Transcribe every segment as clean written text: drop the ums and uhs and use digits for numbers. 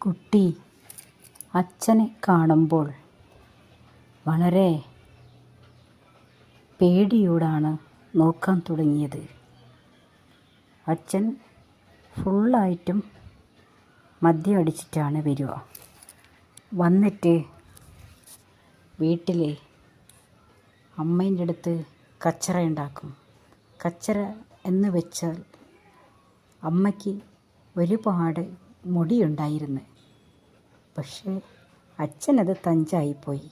കുട്ടി അച്ഛനെ കാണുമ്പോൾ വളരെ പേടിയോടാണ് നോക്കാൻ തുടങ്ങിയത്. അച്ഛൻ ഫുള്ളായിട്ടും മദ്യം അടിച്ചിട്ടാണ് വരിക. വന്നിട്ട് വീട്ടിൽ അമ്മേൻ്റെ അടുത്ത് കച്ചറ ഉണ്ടാക്കും. കച്ചറ എന്ന് വെച്ചാൽ അമ്മയ്ക്ക് ഒരുപാട് മുടിയുണ്ടായിരുന്നു. പക്ഷേ അച്ഛനത് തഞ്ചായിപ്പോയി.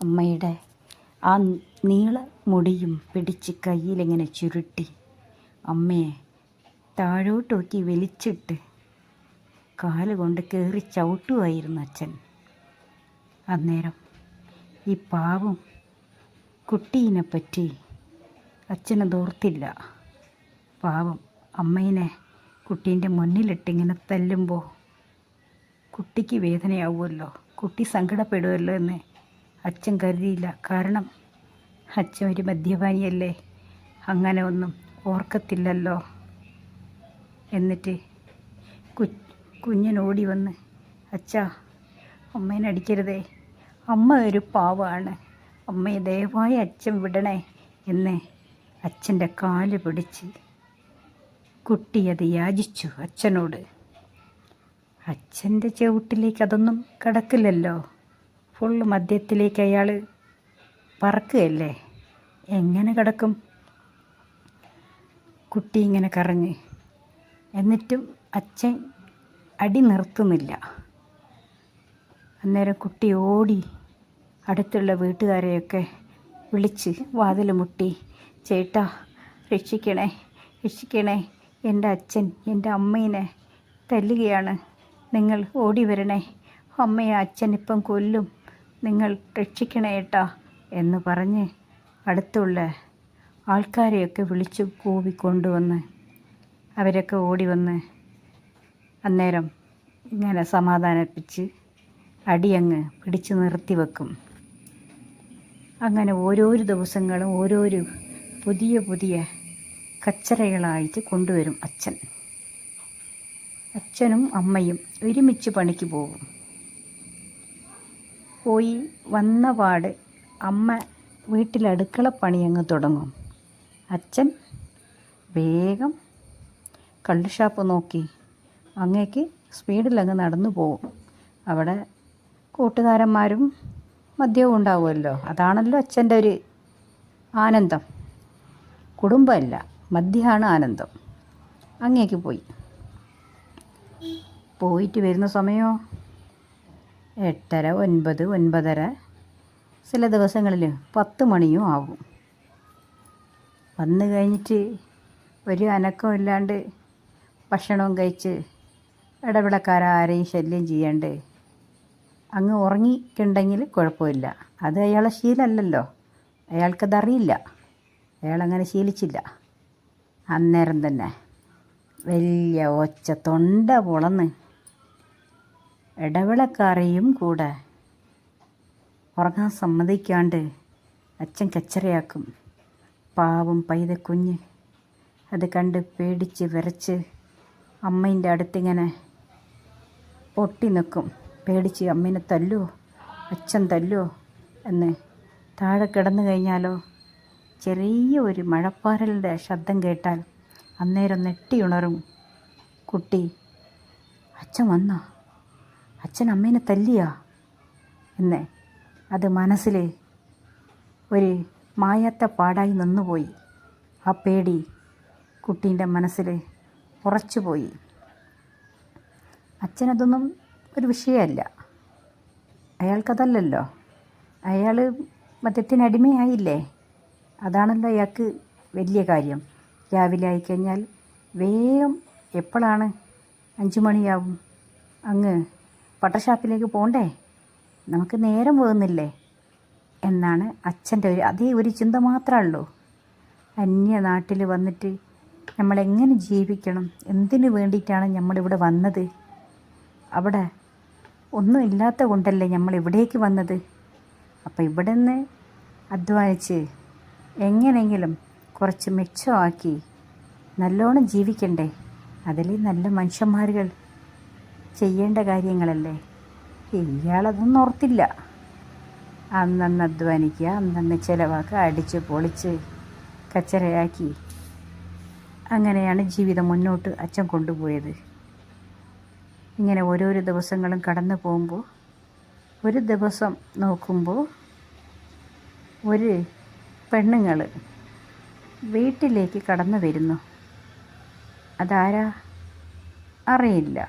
അമ്മയുടെ ആ നീള മുടിയും പിടിച്ച് കയ്യിലിങ്ങനെ ചുരുട്ടി അമ്മയെ താഴോട്ടോക്കി വലിച്ചിട്ട് കാലുകൊണ്ട് കയറി ചവിട്ടുമായിരുന്നു അച്ഛൻ. അന്നേരം ഈ പാവം കുട്ടീനെ പറ്റി അച്ഛനതോർത്തില്ല. പാവം അമ്മേനെ കുട്ടീൻ്റെ മുന്നിലിട്ടിങ്ങനെ തല്ലുമ്പോൾ കുട്ടിക്ക് വേദനയാവുമല്ലോ, കുട്ടി സങ്കടപ്പെടുമല്ലോ എന്ന് അച്ഛൻ കരുതിയില്ല. കാരണം അച്ഛൻ ഒരു മദ്യപാനിയല്ലേ, അങ്ങനെ ഒന്നും ഓർക്കത്തില്ലല്ലോ. എന്നിട്ട് കുഞ്ഞിനോടി വന്ന്, അച്ഛാ അമ്മേനെ അടിക്കരുതേ, അമ്മ ഒരു പാവമാണ്, അമ്മയെ ദയവായി അച്ഛൻ വിടണേ എന്ന് അച്ഛൻ്റെ കാല് പിടിച്ച് കുട്ടി അത് യാചിച്ചു അച്ഛനോട്. അച്ഛൻ്റെ ചവിട്ടിലേക്ക് അതൊന്നും കിടക്കില്ലല്ലോ, ഫുള്ള് മദ്യത്തിലേക്ക് അയാൾ പറക്കുകയല്ലേ, എങ്ങനെ കിടക്കും? കുട്ടി ഇങ്ങനെ കറങ്ങി. എന്നിട്ടും അച്ഛൻ അടി നിർത്തുന്നില്ല. അന്നേരം കുട്ടി ഓടി അടുത്തുള്ള വീട്ടുകാരെയൊക്കെ വിളിച്ച് വാതിൽ മുട്ടി, ചേട്ടാ രക്ഷിക്കണേ, രക്ഷിക്കണേ, എൻ്റെ അച്ഛൻ എൻ്റെ അമ്മേനെ തല്ലുകയാണ്, നിങ്ങൾ ഓടി വരണേ, അമ്മയെ അച്ഛൻ ഇപ്പം കൊല്ലും, നിങ്ങൾ രക്ഷിക്കണേ ഏട്ടാ എന്ന് പറഞ്ഞ് അടുത്തുള്ള ആൾക്കാരെയൊക്കെ വിളിച്ച് കൂവിക്കൊണ്ടുവന്ന് അവരൊക്കെ ഓടി വന്ന് അന്നേരം ഇങ്ങനെ സമാധാനിപ്പിച്ച് അടിയങ്ങ് പിടിച്ച് നിർത്തി വെക്കും. അങ്ങനെ ഓരോരോ ദിവസങ്ങളും ഓരോരോ പുതിയ പുതിയ കച്ചറകളായിട്ട് കൊണ്ടുവരും അച്ഛൻ. അച്ഛനും അമ്മയും ഒരുമിച്ച് പണിക്ക് പോകും. പോയി വന്ന പാട് അമ്മ വീട്ടിൽ അടുക്കളപ്പണി അങ്ങ് തുടങ്ങും. അച്ഛൻ വേഗം കള്ള് ഷാപ്പ് നോക്കി അങ്ങേക്ക് സ്പീഡിലങ്ങ് നടന്നു പോകും. അവിടെ കൂട്ടുകാരന്മാരും മദ്യവും ഉണ്ടാവുമല്ലോ, അതാണല്ലോ അച്ഛൻ്റെ ഒരു ആനന്ദം. കുടുംബമല്ല, മദ്യമാണ് ആനന്ദം. അങ്ങേക്ക് പോയിട്ട് വരുന്ന സമയമോ 8:30, 9, 9:30, ചില ദിവസങ്ങളിൽ 10 മണിയും ആകും. വന്നു കഴിഞ്ഞിട്ട് ഒരു അനക്കം ഇല്ലാണ്ട് ഭക്ഷണവും കഴിച്ച് ഇടവിളക്കാരാരെയും ശല്യം ചെയ്യാണ്ട് അങ്ങ് ഉറങ്ങിയിട്ടുണ്ടെങ്കിൽ കുഴപ്പമില്ല. അത് അയാളെ ശീലമല്ലല്ലോ, അയാൾക്കതറിയില്ല, അയാളങ്ങനെ ശീലിച്ചില്ല. അന്നേരം തന്നെ വലിയ ഒച്ച തൊണ്ട പൊളന്ന് ഇടവിളക്കാരെയും കൂടെ ഉറങ്ങാൻ സമ്മതിക്കാണ്ട് അച്ഛൻ കച്ചറയാക്കും. പാവം പൈതക്കുഞ്ഞ് അത് കണ്ട് പേടിച്ച് വിറച്ച് അമ്മേൻ്റെ അടുത്തിങ്ങനെ പൊട്ടി നിൽക്കും. പേടിച്ച് അമ്മേനെ തല്ലുമോ, അച്ഛൻ തല്ലുമോ എന്ന്. താഴെ കിടന്നു കഴിഞ്ഞാലോ ചെറിയ ഒരു മഴപ്പാറലിൻ്റെ ശബ്ദം കേട്ടാൽ അന്നേരം നെട്ടിയുണരും കുട്ടി. അച്ഛൻ വന്നോ, അച്ഛൻ അമ്മേനെ തല്ലിയാ എന്ന്. അത് മനസ്സിൽ ഒരു മായാത്ത പാടായി നിന്നുപോയി. ആ പേടി കുട്ടീൻ്റെ മനസ്സിൽ ഉറച്ചുപോയി. അച്ഛനതൊന്നും ഒരു വിഷയമല്ല, അയാൾക്കതല്ലല്ലോ, അയാൾ മദ്യത്തിനടിമയായില്ലേ, അതാണല്ലോ അയാൾക്ക് വലിയ കാര്യം. രാവിലെ ആയിക്കഴിഞ്ഞാൽ വേഗം എപ്പോഴാണ് 5 മണിയാവും, അങ്ങ് പട്ടഷാപ്പിലേക്ക് പോകണ്ടേ, നമുക്ക് നേരം പോകുന്നില്ലേ എന്നാണ് അച്ഛൻ്റെ അതേ ഒരു ചിന്ത മാത്രമേ ഉള്ളൂ. അന്യനാട്ടിൽ വന്നിട്ട് നമ്മളെങ്ങനെ ജീവിക്കണം, എന്തിനു വേണ്ടിയിട്ടാണ് നമ്മളിവിടെ വന്നത്, അവിടെ ഒന്നും ഇല്ലാത്ത കൊണ്ടല്ലേ നമ്മളിവിടേക്ക് വന്നത്. അപ്പോൾ ഇവിടെ നിന്ന് അധ്വാനിച്ച് എങ്ങനെയെങ്കിലും കുറച്ച് മെച്ചമാക്കി നല്ലോണം ജീവിക്കണ്ടേ. അതിൽ നല്ല മനുഷ്യന്മാരുകൾ ചെയ്യേണ്ട കാര്യങ്ങളല്ലേ. ഇയാളതൊന്നും ഓർത്തില്ല. അന്നന്ന് അധ്വാനിക്കുക, അന്നന്ന് ചിലവാക്കുക, അടിച്ച് പൊളിച്ച് കച്ചറയാക്കി. അങ്ങനെയാണ് ജീവിതം മുന്നോട്ട് അച്ഛൻ കൊണ്ടുപോയത്. ഇങ്ങനെ ഓരോരോ ദിവസങ്ങളും കടന്നു പോകുമ്പോൾ ഒരു ദിവസം നോക്കുമ്പോൾ ഒരു പെണ്ണുങ്ങൾ വീട്ടിലേക്ക് കടന്നു വരുന്നു. അതാരാ അറിയില്ല.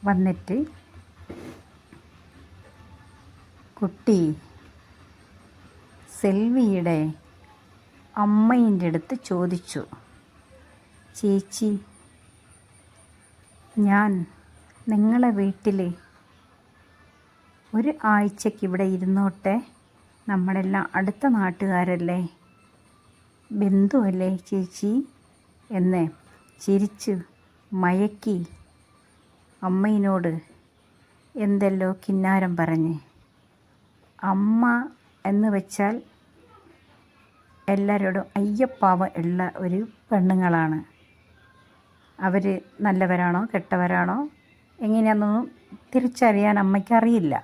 വന്നിട്ട് കുട്ടി സെൽവിയുടെ അമ്മേൻ്റെ അടുത്ത് ചോദിച്ചു, ചേച്ചി, ഞാൻ നിങ്ങളെ വീട്ടിൽ ഒരു ആഴ്ചയ്ക്ക് ഇവിടെ ഇരുന്നോട്ടെ? നമ്മളെല്ലാം അടുത്ത നാട്ടുകാരല്ലേ, ബന്ധുവല്ലേ ചേച്ചി എന്ന് ചിരിച്ച് മയക്കി അമ്മയിനോട് എന്തെല്ലോ കിന്നാരം പറഞ്ഞ്. അമ്മ എന്ന് വെച്ചാൽ എല്ലാവരോടും അയ്യപ്പാവം ഉള്ള ഒരു പെണ്ണുങ്ങളാണ്. അവർ നല്ലവരാണോ കെട്ടവരാണോ എങ്ങനെയാണെന്നൊന്നും തിരിച്ചറിയാൻ അമ്മയ്ക്കറിയില്ല.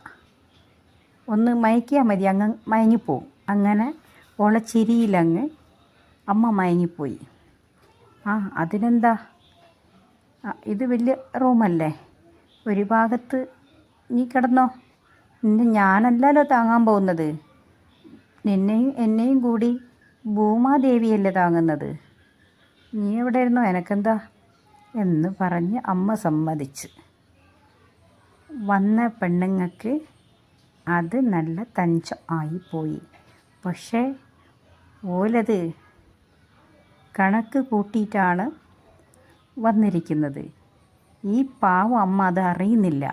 ഒന്ന് മയക്കിയാൽ മതി, അങ്ങ് മയങ്ങിപ്പോവും. അങ്ങനെ ഓളെ ചിരിയിലങ്ങ് അമ്മ മയങ്ങിപ്പോയി. അതിനെന്താ, ഇത് വലിയ റൂമല്ലേ, ഒരു ഭാഗത്ത് നീ കിടന്നോ, ഞാനല്ലല്ലോ താങ്ങാൻ പോകുന്നത്, നിന്നെയും എന്നെയും കൂടി ഭൂമാദേവിയല്ലേ താങ്ങുന്നത്, നീ എവിടെ ഇരുന്നോ, എനക്കെന്താ എന്ന് പറഞ്ഞ് അമ്മ സമ്മതിച്ച്. വന്ന പെണ്ണുങ്ങൾക്ക് അത് നല്ല തഞ്ചം ആയിപ്പോയി. പക്ഷേ ഓലത് കണക്ക് കൂട്ടിയിട്ടാണ് വന്നിരിക്കുന്നത്. ഈ പാവം അമ്മ അത് അറിയുന്നില്ല.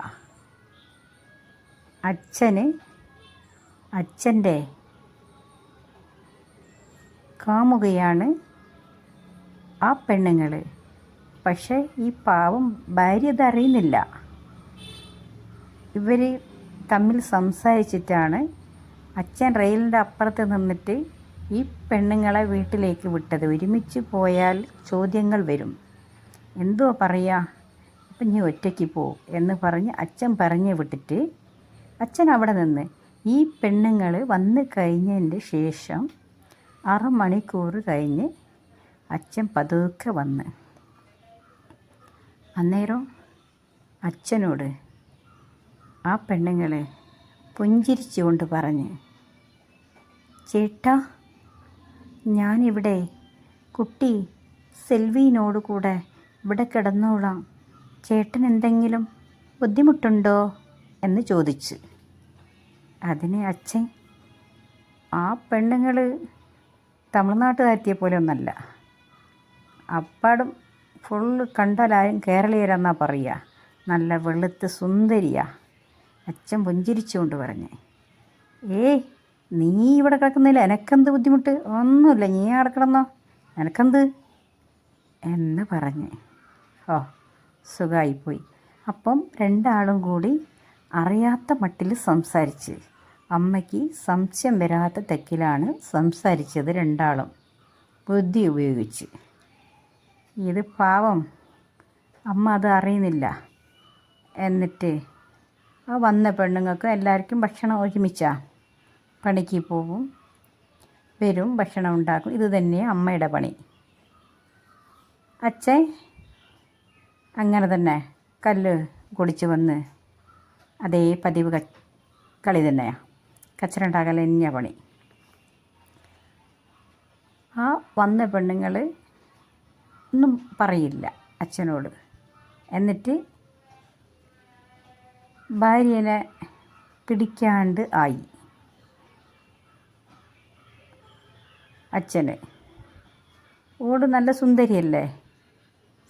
അച്ഛൻ്റെ കാമുകയാണ് ആ പെണ്ണുങ്ങൾ. പക്ഷേ ഈ പാവം ഭാര്യ അതറിയുന്നില്ല. ഇവർ തമ്മിൽ സംസാരിച്ചിട്ടാണ് അച്ഛൻ റെയിലിൻ്റെ അപ്പുറത്ത് നിന്നിട്ട് ഈ പെണ്ണുങ്ങളെ വീട്ടിലേക്ക് വിട്ടത്. ഒരുമിച്ച് പോയാൽ ചോദ്യങ്ങൾ വരും, എന്തോ പറയുക, അപ്പം നീ ഒറ്റയ്ക്ക് പോ എന്ന് പറഞ്ഞ് അച്ഛൻ പറഞ്ഞു വിട്ടിട്ട് അച്ഛൻ അവിടെ നിന്ന് ഈ പെണ്ണുങ്ങൾ വന്ന് കഴിഞ്ഞതിൻ്റെ ശേഷം 6 മണിക്കൂർ കഴിഞ്ഞ് അച്ഛൻ പതുക്കെ വന്ന്. അന്നേരം അച്ഛനോട് ആ പെണ്ണുങ്ങൾ പുഞ്ചിരിച്ചുകൊണ്ട് പറഞ്ഞ്, ചേട്ടാ, ഞാനിവിടെ കുട്ടി സെൽവിനോട് കൂടെ ഇവിടെ കിടന്നോളാം, ചേട്ടൻ എന്തെങ്കിലും ബുദ്ധിമുട്ടുണ്ടോ എന്ന് ചോദിച്ച്. അതിന് അച്ഛൻ, ആ പെണ്ണുങ്ങൾ തമിഴ്നാട്ടുകാരിയെ പോലെ ഒന്നല്ല, അപ്പാടും ഫുള്ള് കണ്ടാലാരും കേരളീയരെന്നാ പറയുക, നല്ല വെളുത്ത് സുന്ദരിയാ. അച്ഛൻ പുഞ്ചിരിച്ചുകൊണ്ട് പറഞ്ഞ്, നീ ഇവിടെ കിടക്കുന്നില്ല, എനക്കെന്ത് ബുദ്ധിമുട്ട്, ഒന്നുമില്ല, നീ അവിടെ കിടന്നോ, എനക്കെന്ത് എന്ന് പറഞ്ഞ്. സുഖമായിപ്പോയി. അപ്പം രണ്ടാളും കൂടി അറിയാത്ത മട്ടിൽ സംസാരിച്ച്. അമ്മയ്ക്ക് സംശയം വരാത്ത തെക്കിലാണ് സംസാരിച്ചത് രണ്ടാളും, ബുദ്ധി ഉപയോഗിച്ച്. ഇത് പാവം അമ്മ അത് അറിയുന്നില്ല. എന്നിട്ട് ആ വന്ന പെണ്ണുങ്ങൾക്ക് എല്ലാവർക്കും ഭക്ഷണം ഒരുമിച്ചാ. പണിക്ക് പോകും, വരും, ഭക്ഷണം ഉണ്ടാക്കും. ഇത് തന്നെയാണ് അമ്മയുടെ പണി. അച്ഛൻ അങ്ങനെ തന്നെ കല്ല് കുടിച്ച് വന്ന് അതേ പതിവ് കളി തന്നെയാണ്, കച്ചറ ഉണ്ടാക്കൽ തന്നെയാണ് പണി. ആ വന്ന പെണ്ണുങ്ങൾ ഒന്നും പറയില്ല അച്ഛനോട്. എന്നിട്ട് ഭാര്യനെ പിടിക്കാണ്ട് ആയി അച്ഛന്. ഓട് നല്ല സുന്ദരിയല്ലേ,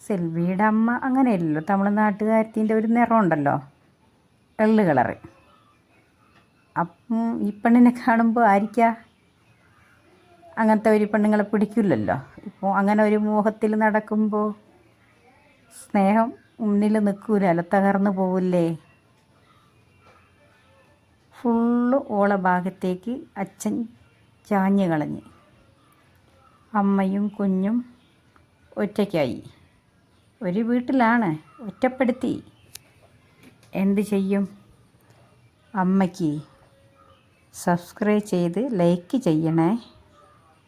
സെൽവിയുടെ അമ്മ അങ്ങനെയല്ലല്ലോ, തമിഴ്നാട്ടുകാരത്തിൻ്റെ ഒരു നിറമുണ്ടല്ലോ, എള്ള് കളറ്. അപ്പം ഈ പെണ്ണിനെ കാണുമ്പോൾ ആയിരിക്കാ അങ്ങനത്തെ ഒരു പെണ്ണുങ്ങളെ പിടിക്കില്ലല്ലോ. ഇപ്പോൾ അങ്ങനെ ഒരു മോഹത്തിൽ നടക്കുമ്പോൾ സ്നേഹം മുന്നിൽ നിൽക്കൂലല്ലോ, തകർന്നു പോവില്ലേ. ഫുള്ള് ഓള ഭാഗത്തേക്ക് അച്ഛൻ ചാഞ്ഞ് കളഞ്ഞ്. അമ്മയും കുഞ്ഞും ഒറ്റയ്ക്കായി. ഒരു വീട്ടിലാണ്, ഒറ്റപ്പെടുത്തി. എന്ത് ചെയ്യും? അമ്മയ്ക്ക് സബ്സ്ക്രൈബ് ചെയ്ത് ലൈക്ക് ചെയ്യണേ.